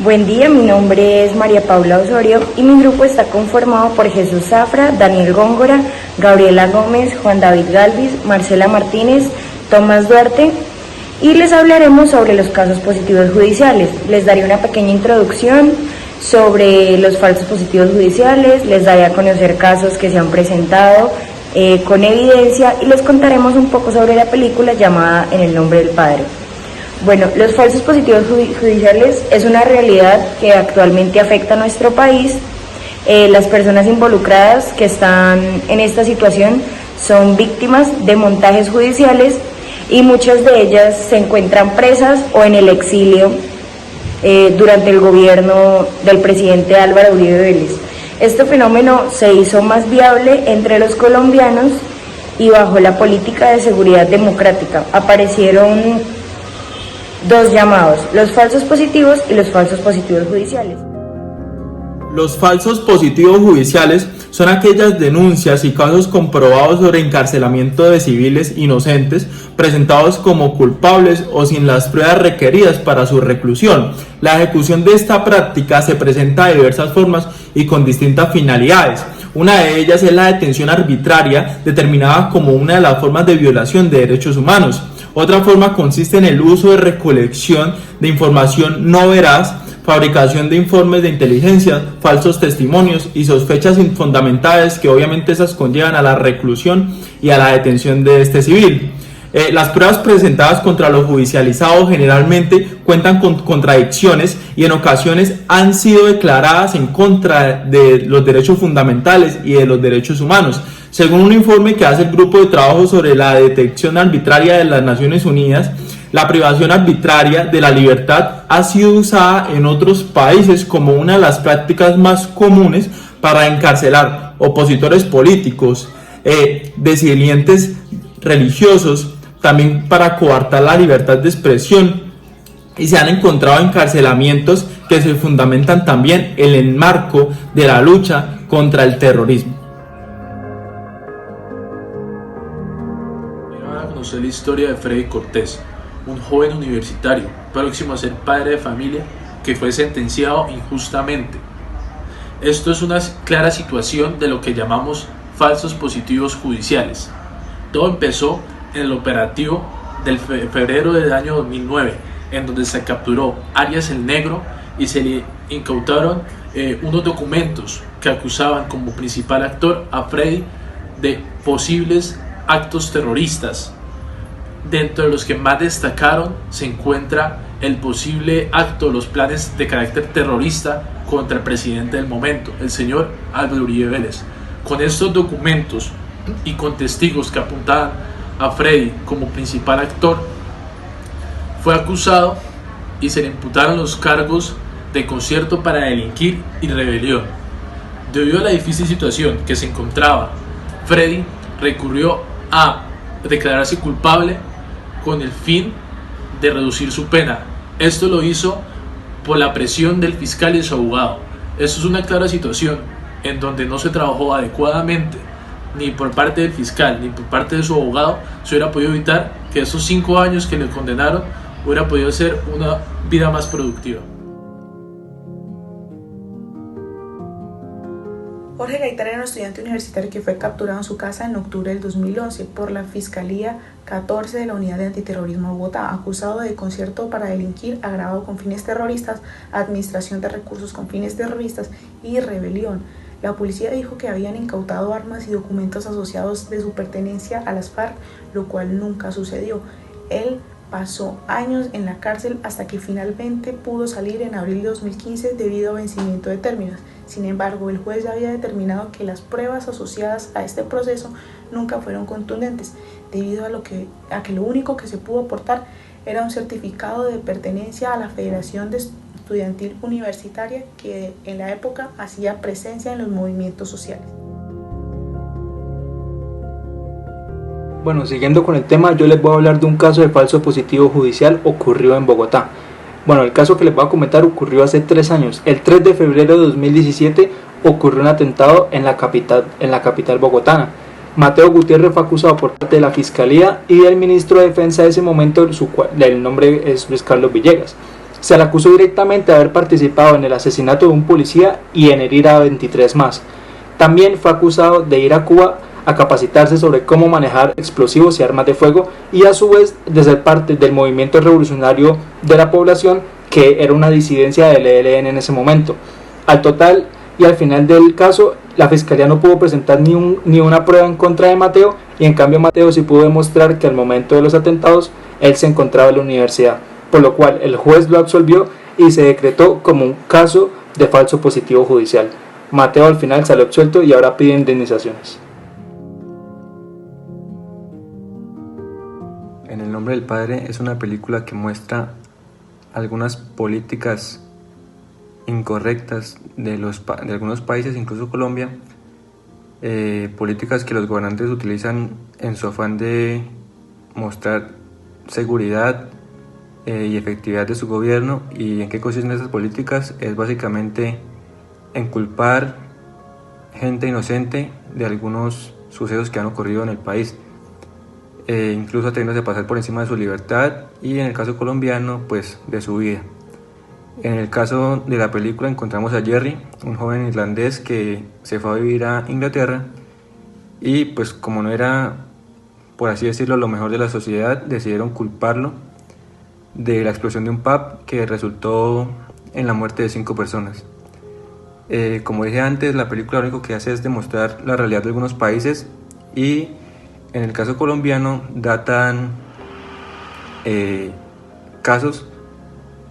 Buen día, mi nombre es María Paula Osorio y mi grupo está conformado por Jesús Zafra, Daniel Góngora, Gabriela Gómez, Juan David Galvis, Marcela Martínez, Tomás Duarte y les hablaremos sobre los casos positivos judiciales. Les daré una pequeña introducción sobre los falsos positivos judiciales, les daré a conocer casos que se han presentado con evidencia y les contaremos un poco sobre la película llamada En el nombre del Padre. Bueno, los falsos positivos judiciales es una realidad que actualmente afecta a nuestro país. Las personas involucradas que están en esta situación son víctimas de montajes judiciales y muchas de ellas se encuentran presas o en el exilio durante el gobierno del presidente Álvaro Uribe Vélez. Este fenómeno se hizo más viable entre los colombianos y bajo la política de seguridad democrática aparecieron dos llamados, los falsos positivos y los falsos positivos judiciales. Los falsos positivos judiciales son aquellas denuncias y casos comprobados sobre encarcelamiento de civiles inocentes presentados como culpables o sin las pruebas requeridas para su reclusión. La ejecución de esta práctica se presenta de diversas formas y con distintas finalidades. Una de ellas es la detención arbitraria, determinada como una de las formas de violación de derechos humanos. Otra forma consiste en el uso de recolección de información no veraz, fabricación de informes de inteligencia, falsos testimonios y sospechas infundamentadas que obviamente esas conllevan a la reclusión y a la detención de este civil. Las pruebas presentadas contra los judicializados generalmente cuentan con contradicciones y en ocasiones han sido declaradas en contra de los derechos fundamentales y de los derechos humanos. Según un informe que hace el Grupo de Trabajo sobre la Detención Arbitraria de las Naciones Unidas, la privación arbitraria de la libertad ha sido usada en otros países como una de las prácticas más comunes para encarcelar opositores políticos, disidentes religiosos, también para coartar la libertad de expresión, y se han encontrado encarcelamientos que se fundamentan también en el marco de la lucha contra el terrorismo. A conocer la historia de Freddy Cortés, un joven universitario próximo a ser padre de familia que fue sentenciado injustamente. Esto es una clara situación de lo que llamamos falsos positivos judiciales. Todo empezó en el operativo del febrero del año 2009, en donde se capturó alias el Negro y se le incautaron unos documentos que acusaban como principal actor a Freddy de posibles actos terroristas. Dentro de los que más destacaron se encuentra el posible acto, los planes de carácter terrorista contra el presidente del momento, el señor Álvaro Uribe Vélez. Con estos documentos y con testigos que apuntaban a Freddy como principal actor, fue acusado y se le imputaron los cargos de concierto para delinquir y rebelión. Debido a la difícil situación que se encontraba, Freddy recurrió a declararse culpable con el fin de reducir su pena. Esto lo hizo por la presión del fiscal y de su abogado. Esto es una clara situación en donde no se trabajó adecuadamente ni por parte del fiscal ni por parte de su abogado. Se hubiera podido evitar que esos 5 años que le condenaron hubiera podido ser una vida más productiva. Jorge Gaitán era un estudiante universitario que fue capturado en su casa en octubre del 2011 por la Fiscalía 14 de la Unidad de Antiterrorismo de Bogotá, acusado de concierto para delinquir agravado con fines terroristas, administración de recursos con fines terroristas y rebelión. La policía dijo que habían incautado armas y documentos asociados de su pertenencia a las FARC, lo cual nunca sucedió. Él pasó años en la cárcel hasta que finalmente pudo salir en abril de 2015 debido a vencimiento de términos. Sin embargo, el juez ya había determinado que las pruebas asociadas a este proceso nunca fueron contundentes, debido a que lo único que se pudo aportar era un certificado de pertenencia a la Federación Estudiantil Universitaria que en la época hacía presencia en los movimientos sociales. Bueno, siguiendo con el tema, yo les voy a hablar de un caso de falso positivo judicial ocurrido en Bogotá. Bueno, el caso que les voy a comentar ocurrió hace 3 años. El 3 de febrero de 2017 ocurrió un atentado en la capital bogotana. Mateo Gutiérrez fue acusado por parte de la Fiscalía y del ministro de Defensa de ese momento, el nombre es Luis Carlos Villegas. Se le acusó directamente de haber participado en el asesinato de un policía y en herir a 23 más. También fue acusado de ir a Cuba a capacitarse sobre cómo manejar explosivos y armas de fuego, y a su vez de ser parte del movimiento revolucionario de la población, que era una disidencia del ELN en ese momento. Al total y al final del caso, la fiscalía no pudo presentar ni una prueba en contra de Mateo, y en cambio Mateo sí pudo demostrar que al momento de los atentados él se encontraba en la universidad, por lo cual el juez lo absolvió y se decretó como un caso de falso positivo judicial. Mateo al final salió absuelto y ahora pide indemnizaciones. En el nombre del padre es una película que muestra algunas políticas incorrectas de algunos países, incluso Colombia, políticas que los gobernantes utilizan en su afán de mostrar seguridad y efectividad de su gobierno. ¿Y en qué consisten esas políticas? Es básicamente en culpar gente inocente de algunos sucesos que han ocurrido en el país, incluso atreviéndose a pasar por encima de su libertad, y en el caso colombiano, pues de su vida. En el caso de la película encontramos a Jerry, un joven irlandés que se fue a vivir a Inglaterra, y pues como no era, por así decirlo, lo mejor de la sociedad, decidieron culparlo de la explosión de un pub que resultó en la muerte de 5 personas. Como dije antes, la película lo único que hace es demostrar la realidad de algunos países, y en el caso colombiano datan casos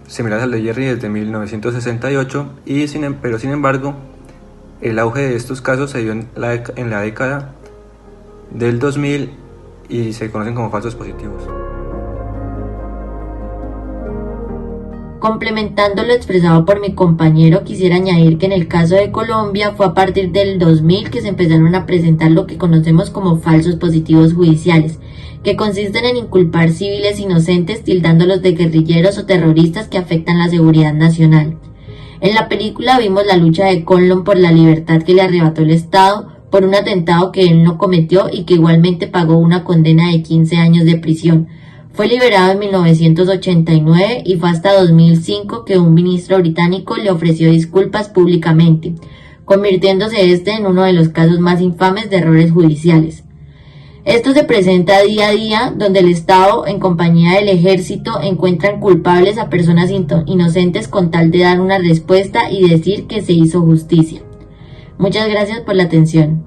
similares al de Jerry desde 1968, pero sin embargo el auge de estos casos se dio en la década del 2000 y se conocen como falsos positivos. Complementando lo expresado por mi compañero, quisiera añadir que en el caso de Colombia fue a partir del 2000 que se empezaron a presentar lo que conocemos como falsos positivos judiciales, que consisten en inculpar civiles inocentes tildándolos de guerrilleros o terroristas que afectan la seguridad nacional. En la película vimos la lucha de Conlon por la libertad que le arrebató el Estado por un atentado que él no cometió y que igualmente pagó una condena de 15 años de prisión. Fue liberado en 1989 y fue hasta 2005 que un ministro británico le ofreció disculpas públicamente, convirtiéndose en uno de los casos más infames de errores judiciales. Esto se presenta día a día, donde el Estado, en compañía del Ejército, encuentran culpables a personas inocentes con tal de dar una respuesta y decir que se hizo justicia. Muchas gracias por la atención.